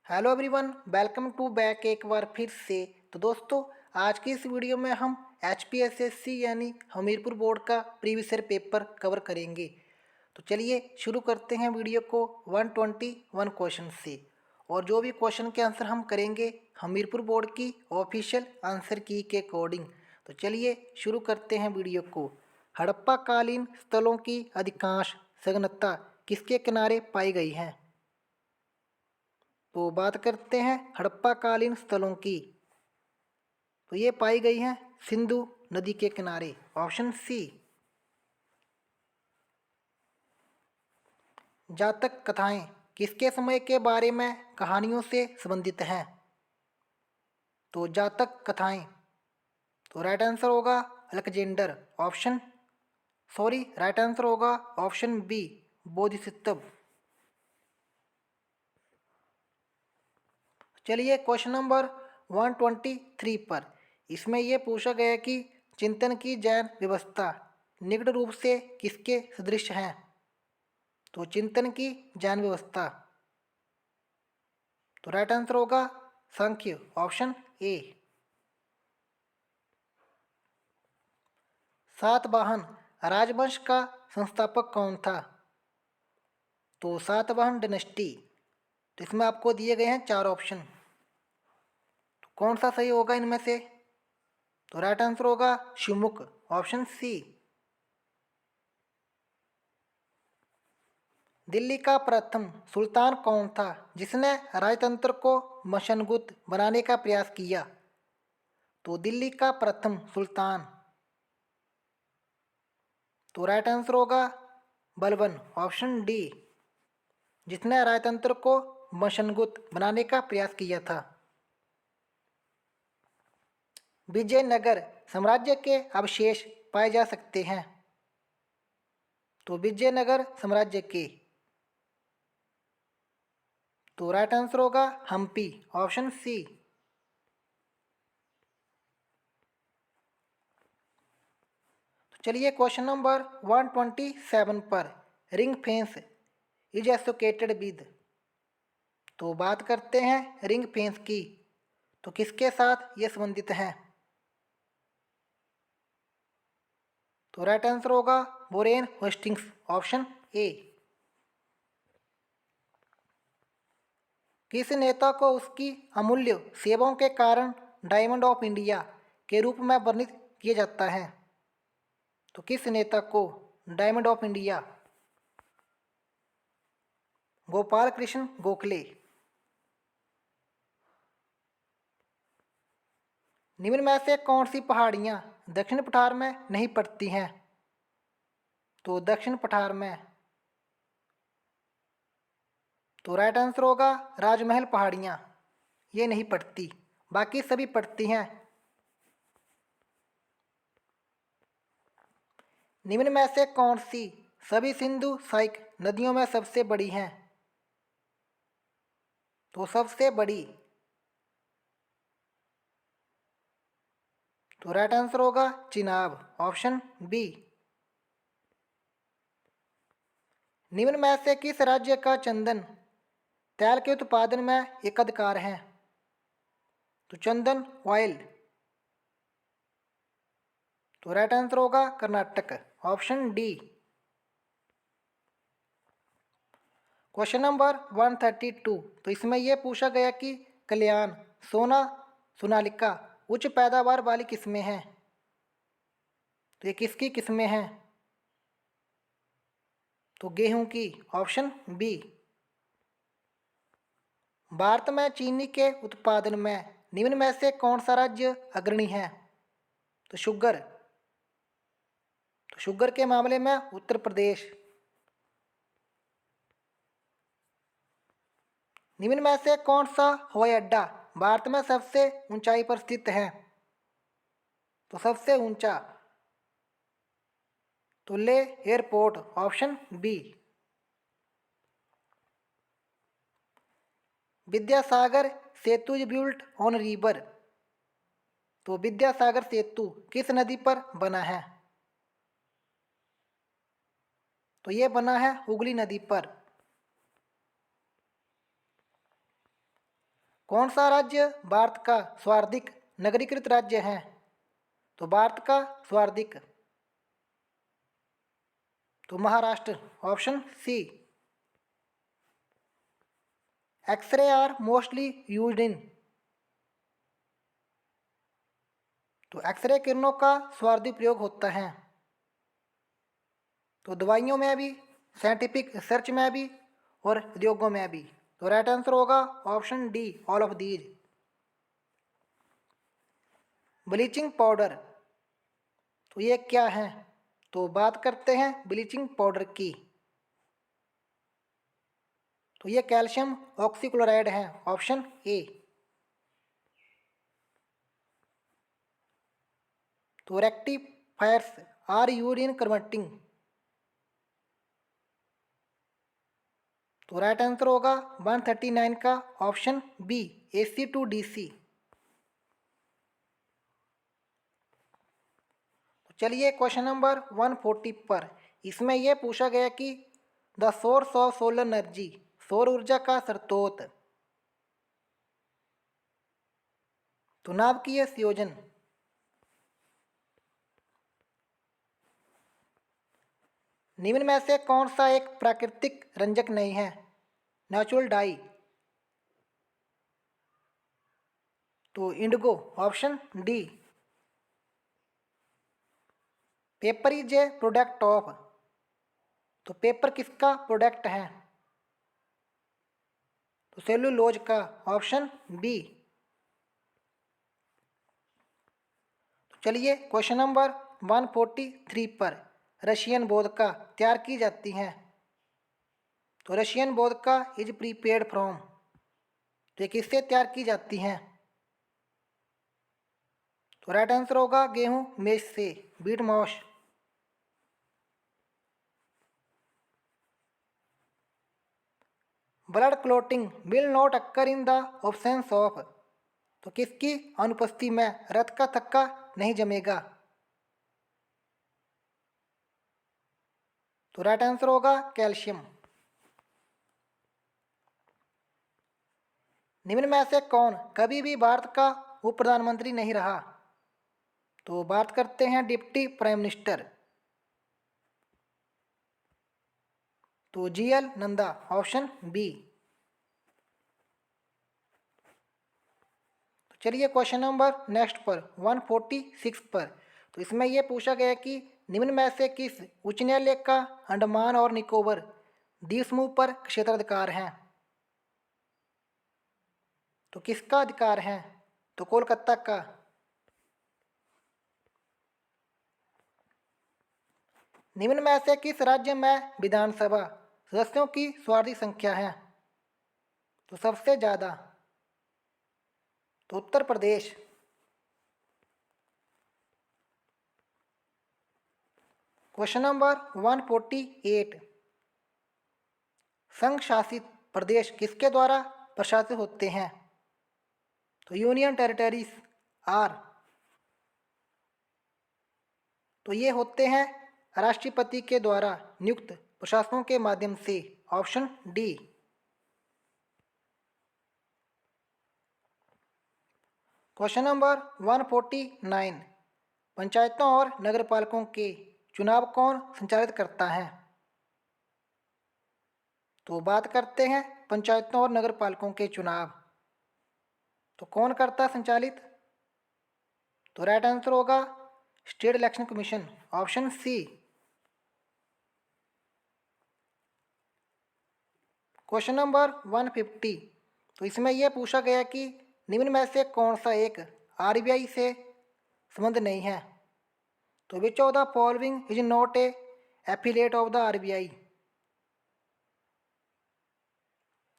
Hello everyone, welcome to back एक बार फिर से। तो दोस्तों, आज की इस वीडियो में हम HPSSC यानी हमीरपुर बोर्ड का प्रीवियस ईयर पेपर कवर करेंगे। तो चलिए शुरू करते हैं वीडियो को 121 क्वेश्चन से। और जो भी क्वेश्चन के आंसर हम करेंगे हमीरपुर बोर्ड की ऑफिशियल आंसर की के अकॉर्डिंग। तो चलिए शुरू करते हैं वीडियो को। हड़प्पा कालीन स्थलों की अधिकांश संलग्नता किसके किनारे पाई गई हैं? तो बात करते हैं हड़प्पा कालीन स्थलों की। तो ये पाई गई हैं सिंधु नदी के किनारे, ऑप्शन सी। जातक कथाएं किसके समय के बारे में कहानियों से संबंधित हैं? तो जातक कथाएं, तो राइट आंसर होगा अलेक्जेंडर, ऑप्शन राइट आंसर होगा ऑप्शन बी, बोधिसत्व। चलिए क्वेश्चन नंबर 123 पर। इसमें यह पूछा गया कि चिंतन की जैन व्यवस्था निकट रूप से किसके सदृश है? तो चिंतन की जैन व्यवस्था, तो राइट आंसर होगा सांख्य, ऑप्शन ए। सातवाहन राजवंश का संस्थापक कौन था? तो सातवाहन डायनेस्टी। तो इसमें आपको दिए गए हैं चार ऑप्शन। तो कौन सा सही होगा इनमें से? तो राइट आंसर होगा शिवमुख, ऑप्शन सी। दिल्ली का प्रथम सुल्तान कौन था जिसने राजतंत्र को मशनगुत बनाने का प्रयास किया? तो दिल्ली का प्रथम सुल्तान, तो राइट आंसर होगा बलबन, ऑप्शन डी, जिसने राजतंत्र को मशनगुत बनाने का प्रयास किया था। विजयनगर साम्राज्य के अवशेष पाए जा सकते हैं? तो विजयनगर साम्राज्य के, तो राइट आंसर होगा हम्पी, ऑप्शन सी। तो चलिए क्वेश्चन नंबर 127 पर। Ring fence is associated with. तो बात करते हैं रिंग फेंस की। तो किसके साथ ये संबंधित है? तो राइट आंसर होगा वोरेन हेस्टिंग्स, ऑप्शन ए। किस नेता को उसकी अमूल्य सेवाओं के कारण डायमंड ऑफ इंडिया के रूप में वर्णित किया जाता है? तो किस नेता को diamond of India? Gopal Krishna Gokhale. निम्न में से कौन सी पहाड़ियां दक्षिण पठार में नहीं पड़ती हैं? तो दक्षिण पठार में, तो राइट आंसर होगा राजमहल पहाड़ियां, ये नहीं पड़ती, बाकी सभी पड़ती हैं। निम्न में से कौन सी सभी सिंधु सहायक नदियों में सबसे बड़ी हैं? तो सबसे बड़ी, तो राइट आंसर होगा चिनाब, ऑप्शन बी। निम्न में से किस राज्य का चंदन तेल के उत्पादन में एकाधिकार है? तो चंदन ऑयल, तो राइट आंसर होगा Karnataka, option D. Question number 132। तो इसमें यह पूछा गया कि कल्याण सोना सोनालिका उच्च पैदावार वाली किस्में हैं? तो ये किसकी किस्में हैं? तो गेहूं की, ऑप्शन बी। भारत में चीनी के उत्पादन में निम्न में से कौन सा राज्य अग्रणी है? तो शुगर, तो शुगर के मामले में उत्तर प्रदेश। निम्न में से कौन सा हवाई अड्डा भारत में सबसे ऊंचाई पर स्थित है? तो सबसे ऊंचा, तो ले airport, option B. Vidyasagar Setu is built on river. तो विद्यासागर सेतु किस नदी पर बना है? तो ये बना है हुगली नदी पर। कौन सा राज्य भारत का सर्वाधिक नगरीकृत राज्य है? तो भारत का सर्वाधिक तो Maharashtra, option C. X ray are mostly used in, तो एक्सरे किरणों का सर्वाधिक प्रयोग होता है तो दवाइयों में भी, साइंटिफिक रिसर्च में भी और उद्योगों में भी। तो राइट आंसर होगा option D, all of these. Bleaching powder, तो ये क्या है? तो बात करते हैं ब्लीचिंग पाउडर की। तो ये कैल्शियम ऑक्सीक्लोराइड है, ऑप्शन ए। तो rectifiers are used in converting, तो राइट आंसर होगा 139 का option B, AC to DC। चलिए क्वेश्चन नंबर 140 पर, इसमें यह पूछा गया कि the source of solar energy, सौर ऊर्जा का स्रोत, तो नाभिकीय संयोजन। निम्न में से कौन सा एक प्राकृतिक रंजक नहीं है? नेचुरल डाई, तो Indigo, option D. Paper is a product of, तो पेपर किसका प्रोडक्ट है? तो सेल्यूलोज का, ऑप्शन बी। तो चलिए क्वेश्चन नंबर 143 पर, रशियन वोदका तैयार की जाती हैं, तो Russian vodka is prepaid from, तो ये किससे तैयार की जाती हैं? तो राइट आंसर होगा गेहूं मेज से, बीट मॉश। Blood clotting will not occur in the absence of, तो किसकी अनुपस्थिति में रक्त का थक्का नहीं जमेगा? तो राइट आंसर होगा कैल्शियम। निम्न में से कौन कभी भी भारत का उप प्रधानमंत्री नहीं रहा? तो बात करते हैं डिप्टी प्राइम मिनिस्टर, तो GL नंदा, ऑप्शन बी। तो चलिए क्वेश्चन नंबर नेक्स्ट पर 146 पर, तो इसमें यह पूछा गया कि निम्न में से किस उच्च न्यायालय का अंडमान और निकोबर द्वीप समूह पर क्षेत्राधिकार है? तो किसका अधिकार है? तो कोलकाता का। निम्न में से किस राज्य में विधानसभा सदस्यों की सर्वाधिक संख्या है? तो सबसे ज्यादा, तो उत्तर प्रदेश। क्वेश्चन नंबर 148, संघ शासित प्रदेश किसके द्वारा प्रशासित होते हैं? तो यूनियन टेरिटरीज आर, तो ये होते हैं राष्ट्रपति के द्वारा नियुक्त प्रशासनों के माध्यम से, ऑप्शन डी। क्वेश्चन नंबर 149, पंचायतों और नगरपालिकाओं के चुनाव कौन संचालित करता है? तो बात करते हैं पंचायतों और नगरपालिकाओं के चुनाव, तो कौन करता है संचालित? तो राइट आंसर होगा state election commission, option C. Question number 150, तो इसमें यह पूछा गया कि निम्न में से कौन सा एक RBI से संबंध नहीं है? तो which of the following is not a affiliate of the RBI?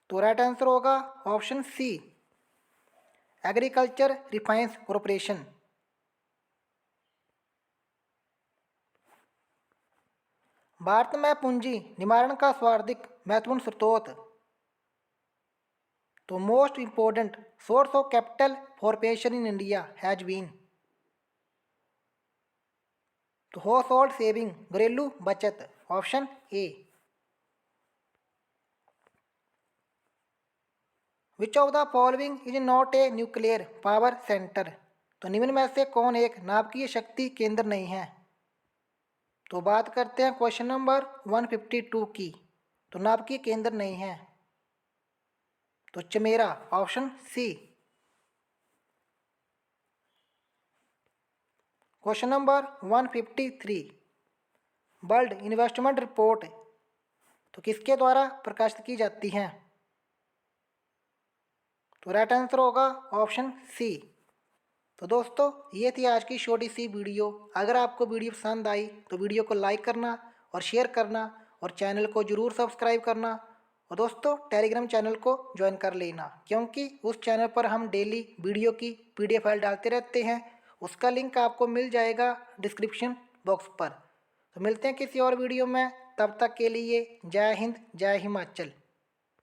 तो राइट आंसर होगा option C, agriculture refinance corporation. भारत में पूंजी निवारण का सर्वाधिक महत्वपूर्ण स्रोत, तो most important source of capital formation in India has been, तो हाउस होल्ड सेविंग, घरेलू बचत, option A. Which of the following is not a nuclear power centre. तो निम्न में से कौन एक नाभिकीय शक्ति केंद्र नहीं है। तो बात करते हैं क्वेश्चन नंबर 152 की। तो नाभिकीय केंद्र नहीं है तो Chamera, option C. Question number 153, world investment report तो किसके द्वारा प्रकाशित की जाती हैं। तो राइट आंसर होगा ऑप्शन सी। तो दोस्तों ये थी आज की छोटी सी वीडियो। अगर आपको वीडियो पसंद आई तो वीडियो को लाइक करना और शेयर करना और चैनल को ज़रूर सब्सक्राइब करना। और दोस्तों टेलीग्राम चैनल को ज्वाइन कर लेना, क्योंकि उस चैनल पर हम डेली वीडियो की PDF फाइल डालते रहते हैं। उसका लिंक आपको मिल जाएगा डिस्क्रिप्शन बॉक्स पर। तो मिलते हैं किसी और वीडियो में, तब तक के लिए जय हिंद, जय हिमाचल।